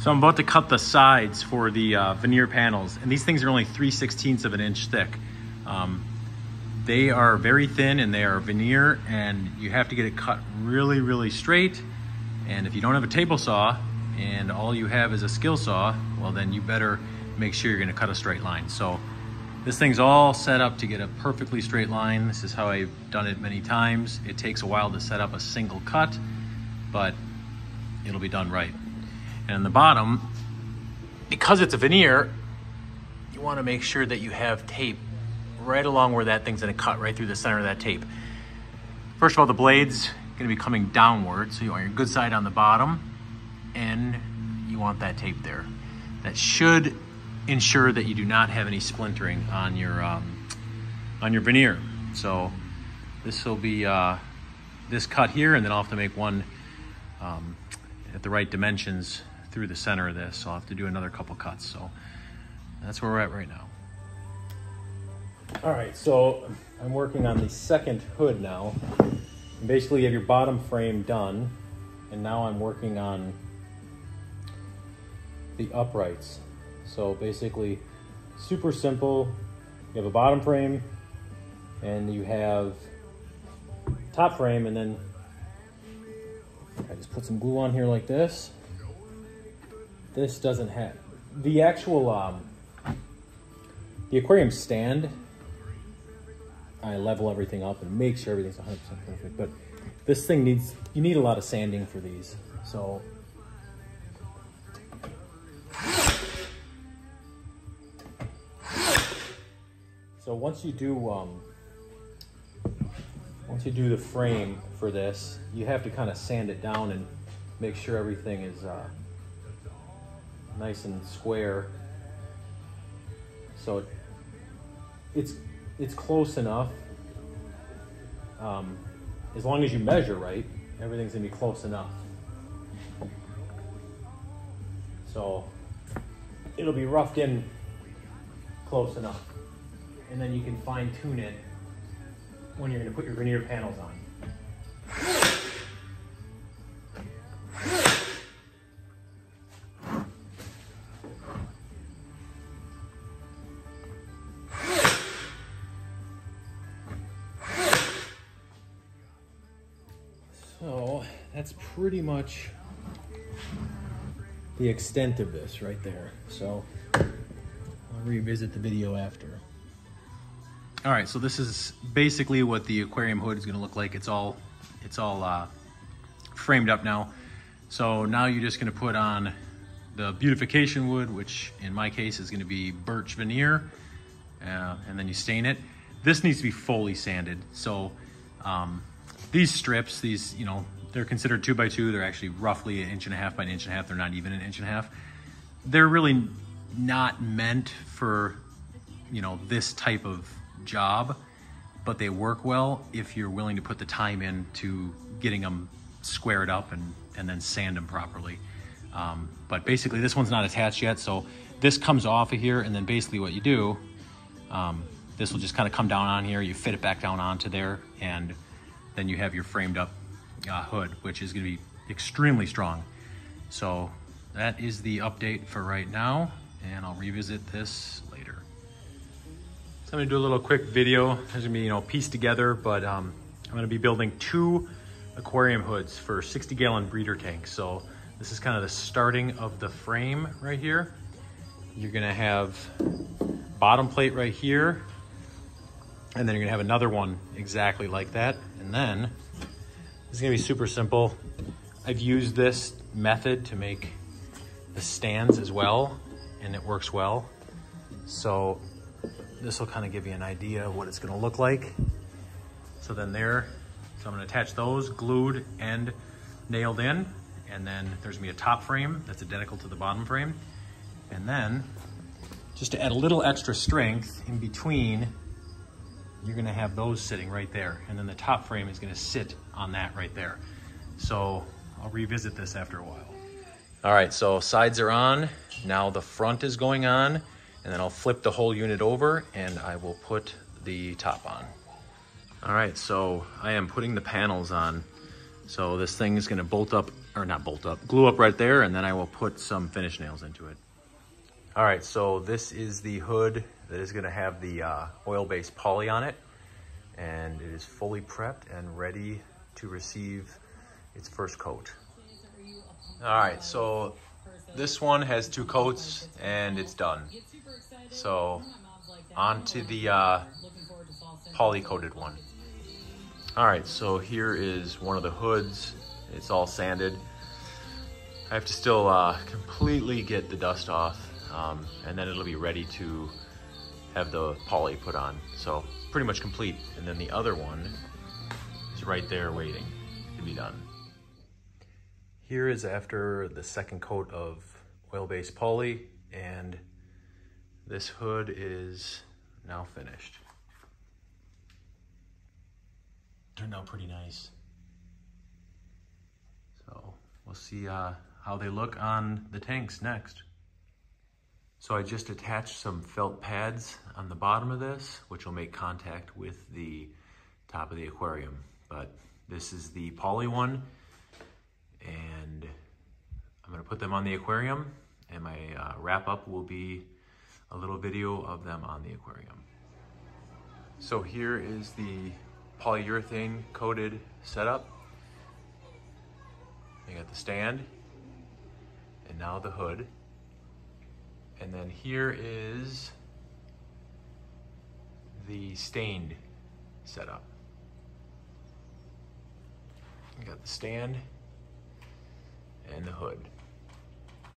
So I'm about to cut the sides for the veneer panels, and these things are only 3/16 of an inch thick. They are very thin and they are veneer, and you have to get it cut really, really straight. And if you don't have a table saw and all you have is a skill saw, well then you better make sure you're gonna cut a straight line. So this thing's all set up to get a perfectly straight line. This is how I've done it many times. It takes a while to set up a single cut, but it'll be done right. And on the bottom, because it's a veneer, you wanna make sure that you have tape right along where that thing's gonna cut, right through the center of that tape. First of all, the blade's gonna be coming downward, so you want your good side on the bottom, and you want that tape there. That should ensure that you do not have any splintering on your veneer. So this will be this cut here, and then I'll have to make one at the right dimensions through the center of this. So I'll have to do another couple cuts. So that's where we're at right now. All right, so I'm working on the second hood now. And basically you have your bottom frame done, and now I'm working on the uprights. So basically, super simple. You have a bottom frame, and you have top frame, and then I just put some glue on here like this. This doesn't have, the actual, the aquarium stand, I level everything up and make sure everything's 100% perfect, but this thing needs, you need a lot of sanding for these. So once you do the frame for this, you have to kind of sand it down and make sure everything is nice and square. So it's close enough. As long as you measure right, everything's gonna be close enough. So it'll be roughed in close enough. And then you can fine tune it when you're gonna put your veneer panels on. So that's pretty much the extent of this right there. So I'll revisit the video after. All right, so this is basically what the aquarium hood is gonna look like. It's all framed up now. So now you're just gonna put on the beautification wood, which in my case is gonna be birch veneer, and then you stain it. This needs to be fully sanded. So these strips, these, you know, they're considered 2x2. They're actually roughly 1.5 inches by 1.5 inches. They're not even 1.5 inches. They're really not meant for, you know, this type of job, but they work well if you're willing to put the time in to getting them squared up and then sand them properly. But basically this one's not attached yet, so this comes off of here, and then basically what you do, this will just kind of come down on here, you fit it back down onto there, and then you have your framed up hood, which is going to be extremely strong. So that is the update for right now, and I'll revisit this later. So I'm gonna do a little quick video. There's gonna be, you know, pieced together, but I'm gonna be building 2 aquarium hoods for 60-gallon breeder tanks. So this is kind of the starting of the frame right here. You're gonna have bottom plate right here, and then you're gonna have another one exactly like that. And then this is gonna be super simple. I've used this method to make the stands as well, and it works well. So this will kind of give you an idea of what it's gonna look like. So then so I'm gonna attach those glued and nailed in, and then there's gonna be a top frame that's identical to the bottom frame. And then just to add a little extra strength in between, you're gonna have those sitting right there. And then the top frame is gonna sit on that right there. So I'll revisit this after a while. All right, so sides are on. Now the front is going on, and then I'll flip the whole unit over and I will put the top on. All right, so I am putting the panels on. So this thing is gonna bolt up or not bolt up, glue up right there, and then I will put some finish nails into it. All right, so this is the hood that is gonna have the oil-based poly on it, and it is fully prepped and ready to receive its first coat. All right, so this one has 2 coats and it's done. So on to the poly-coated one. All right, so here is one of the hoods. It's all sanded. I have to still completely get the dust off, and then it'll be ready to have the poly put on. So pretty much complete. And then the other one is right there waiting to be done. Here is after the second coat of oil-based poly, and this hood is now finished. Turned out pretty nice. So we'll see how they look on the tanks next. So I just attached some felt pads on the bottom of this, which will make contact with the top of the aquarium. But this is the poly one, and I'm gonna put them on the aquarium, and my wrap up will be a little video of them on the aquarium. So here is the polyurethane coated setup. I got the stand, and now the hood. And then here is the stained setup. I got the stand and the hood.